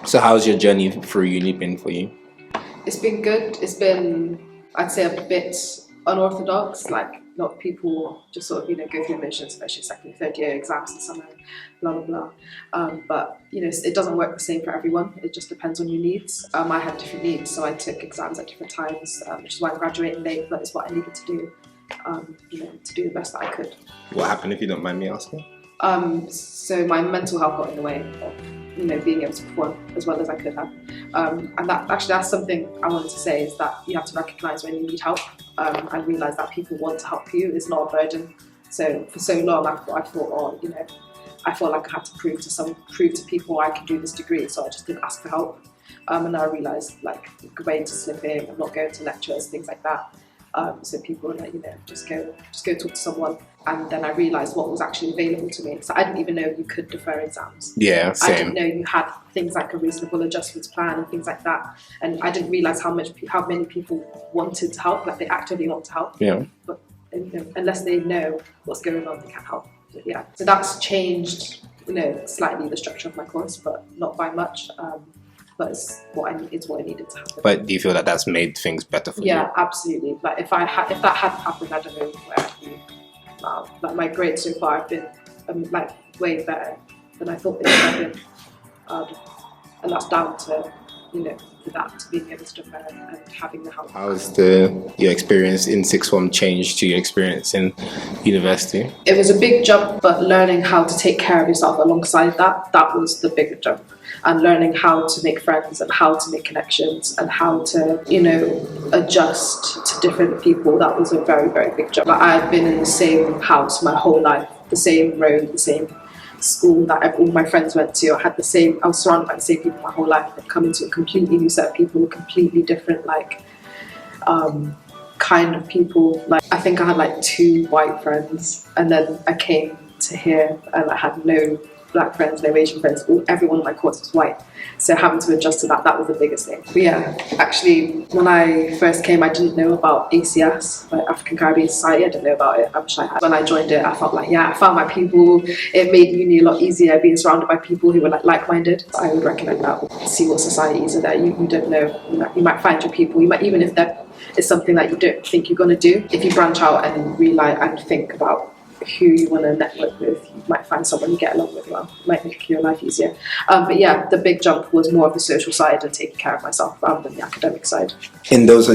So how's your journey through uni been for you? It's been good. It's been, I'd say, a bit unorthodox. Like, not people just sort of, go through the motions, especially second, third year exams in summer, blah, blah, blah. But, it doesn't work the same for everyone. It just depends on your needs. I had different needs, so I took exams at different times, which is why I'm graduating late, but it's what I needed to do, to do the best that I could. What happened, if you don't mind me asking? So my mental health got in the way of, being able to perform as well as I could have. And that's something I wanted to say, is that you have to recognise when you need help, and realise that people want to help you. It's not a burden. So for so long I thought, I felt like I had to prove to people I could do this degree, so I just didn't ask for help. And I realised, like, grades are slipping, I'm not going to lectures, things like that. So people were like, just go talk to someone. And then I realised what was actually available to me. So I didn't even know you could defer exams. Yeah, same. I didn't know you had things like a reasonable adjustments plan and things like that. And I didn't realise how many people wanted to help, like they actively want to help. Yeah. But unless they know what's going on, they can't help. But yeah. So that's changed, slightly the structure of my course, but not by much. But it's what I needed to happen. But do you feel that that's made things better for you? Yeah, absolutely. Like if that hadn't happened, I don't know where I'd be now. Like my grades so far have been way better than I thought they would have been, and that's down to to being able to defer and having the help. How has your experience in sixth form changed to your experience in university? It was a big jump, but learning how to take care of yourself alongside that was the bigger jump. And learning how to make friends and how to make connections and how to, adjust to different people, that was a very, very big jump. Like, I had been in the same house my whole life, the same road, the same school that all my friends went to. I was surrounded by the same people my whole life. I'd come into a completely new set of people, completely different, kind of people. Like, I think I had 2 white friends, and then I came to here and I had no black friends, no Asian friends. Everyone in my course was white. So having to adjust to that was the biggest thing. But yeah, actually, when I first came, I didn't know about ACS, like African Caribbean Society. I didn't know about it. I wish I had. When I joined it, I felt I found my people. It made uni a lot easier, being surrounded by people who were like-minded. I would recommend that. See what societies are there. You don't know. You might find your people. You might, even if it's something that you don't think you're going to do, if you branch out and realize and think about who you want to network with, you might find someone you get along with well. It might make your life easier. But yeah, the big jump was more of the social side and taking care of myself rather than the academic side. In those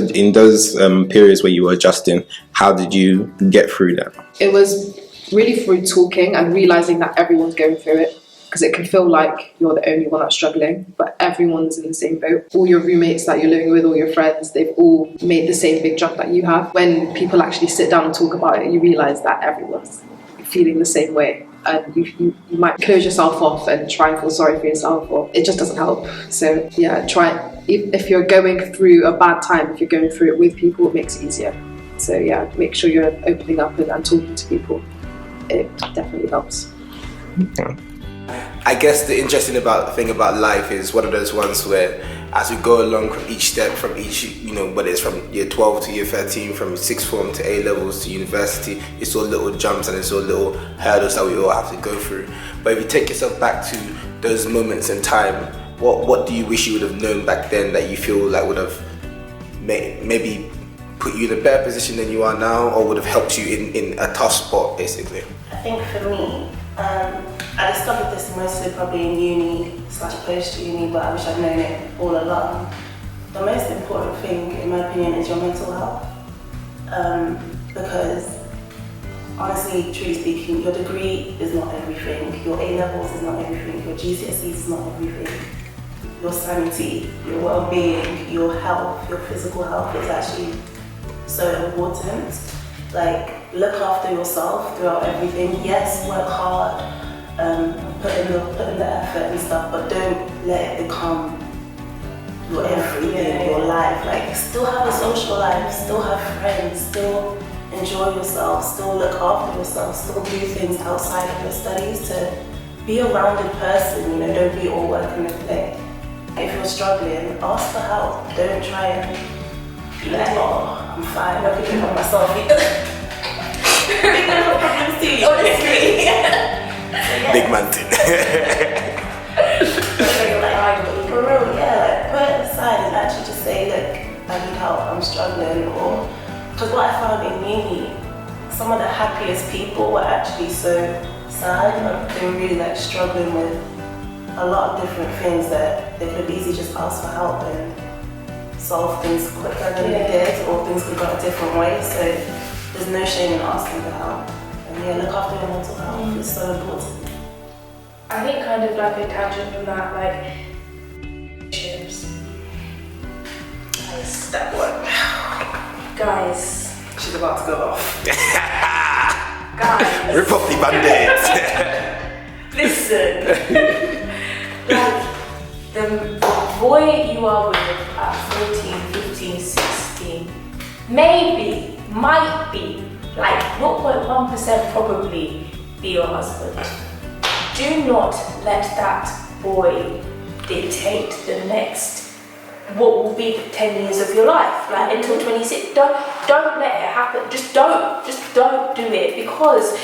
periods where you were adjusting, how did you get through that? It was really through talking and realising that everyone's going through it, because it can feel like you're the only one that's struggling, but everyone's in the same boat. All your roommates that you're living with, all your friends, they've all made the same big jump that you have. When people actually sit down and talk about it, you realise that everyone's feeling the same way. And you might close yourself off and try and feel sorry for yourself, or it just doesn't help. So yeah, if you're going through a bad time, if you're going through it with people, it makes it easier. So yeah, make sure you're opening up and talking to people. It definitely helps. Yeah. I guess the interesting thing about life is one of those ones where, as we go along from each step, from each, whether it's from year 12 to year 13, from sixth form to A levels to university, it's all little jumps and it's all little hurdles that we all have to go through. But if you take yourself back to those moments in time, what do you wish you would have known back then that you feel like would have maybe put you in a better position than you are now, or would have helped you in a tough spot, basically? I think for me, I discovered this mostly probably in uni/post-uni, but I wish I'd known it all along. The most important thing, in my opinion, is your mental health. Because, honestly, truly speaking, your degree is not everything, your A-levels is not everything, your GCSEs is not everything. Your sanity, your well-being, your health, your physical health is actually so important. Look after yourself throughout everything. Yes, work hard, put in the effort and stuff, but don't let it become your everything, your life. Still have a social life, still have friends, still enjoy yourself, still look after yourself, still do things outside of your studies to be a rounded person. Don't be all work and play. If you're struggling, ask for help. Don't try and be like, oh, I'm fine, I can help myself. Big problems too, honestly. Big man thing. happiest people were actually so sad. They were really like struggling with a lot of different things that they could have easily just asked for help and solve things quicker than they did, or things could have gone a different way. So there's no shame in asking for help. And yeah, look after your mental health. It's so important. I think kind of like a tangent from that, like relationships. Guys, That one. guys, She's about to go off. guys. Rip off the band-aids. Listen, like the boy you are with at 14, 15, 16, maybe, might be, like 0.1% probably be your husband. Do not let that boy dictate the next, what will be 10 years of your life, like until 26. Don't let it happen. Just don't do it, because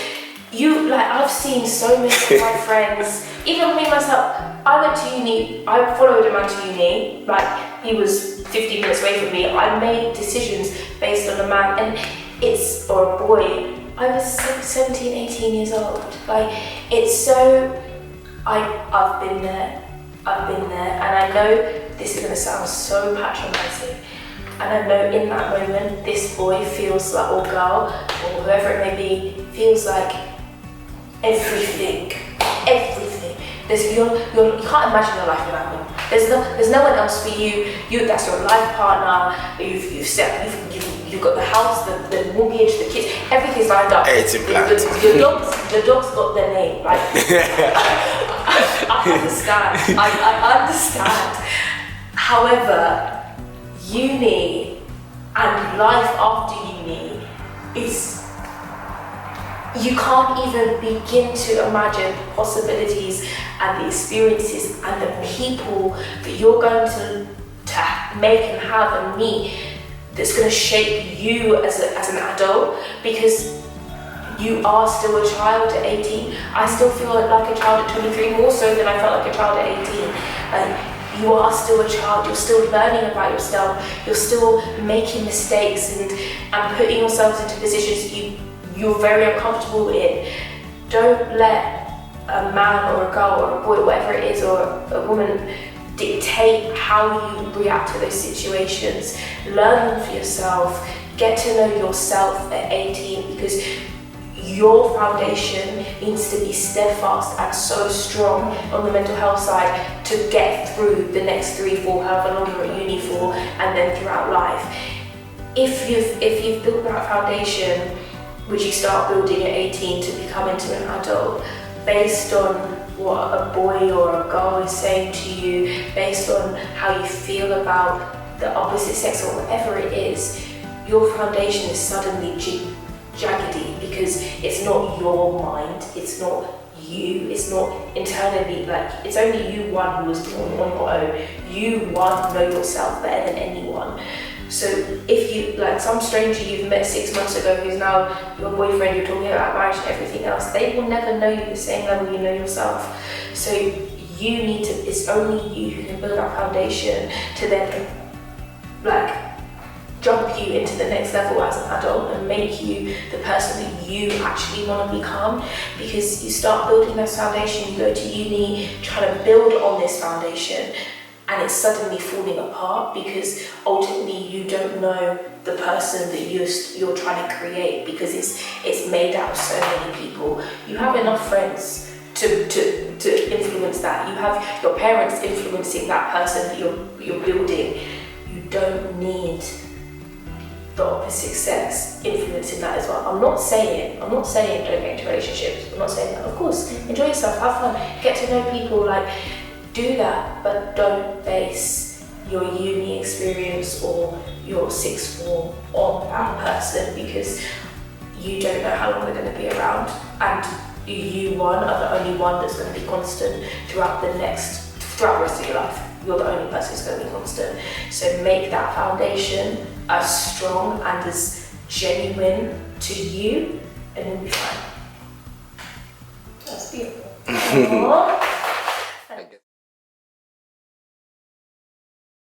I've seen so many of my friends, even me myself. I went to uni, I followed a man to uni, like he was 15 minutes away from me. I made decisions based on a man, or a boy. I was 17, 18 years old. Like, it's so, I've been there, and I know this is going to sound so patronising, and I know in that moment, this boy feels like, or girl, or whoever it may be, feels like everything. You can't imagine your life without him. There's no one else for you. That's your life partner. You've got the house, the mortgage, the kids, everything's lined up. It's in plan. The dog's got their name, right? I understand. I understand. However, uni and life after uni is, you can't even begin to imagine the possibilities and the experiences and the people that you're going to make and have and meet, that's going to shape you as an adult, because you are still a child at 18. I still feel like a child at 23, more so than I felt like a child at 18. You are still a child, you're still learning about yourself, you're still making mistakes and putting yourselves into positions you're very uncomfortable in. Don't let a man or a girl or a boy, whatever it is, or a woman, dictate how you react to those situations. Learn them for yourself, get to know yourself at 18, because your foundation needs to be steadfast and so strong on the mental health side to get through the next 3, 4, however long you're at uni for, and then throughout life. If you've built that foundation, which you start building at 18 to become into an adult, based on what a boy or a girl is saying to you, based on how you feel about the opposite sex or whatever it is, your foundation is suddenly jaggedy, because it's not your mind, it's not you, it's not internally, like, it's only you one who was born on your own. You one know yourself better than anyone. So if you, like some stranger you've met 6 months ago who's now your boyfriend, you're talking about marriage and everything else, they will never know you the same level you know yourself. So you need to, it's only you who can build that foundation to then like jump you into the next level as an adult and make you the person that you actually want to become. Because you start building this foundation, you go to uni, trying to build on this foundation, and it's suddenly falling apart because ultimately you don't know the person that you're trying to create, because it's made out of so many people. You have enough friends to influence that. You have your parents influencing that person that you're building. You don't need the opposite sex influencing that as well. I'm not saying don't get into relationships. I'm not saying that. Of course, enjoy yourself, have fun, get to know people, like, do that, but don't base your uni experience or your sixth form on that person, because you don't know how long they're going to be around, and you are the only one that's going to be constant throughout the rest of your life. You're the only person who's going to be constant. So make that foundation as strong and as genuine to you, and you'll be fine. That's beautiful. Aww.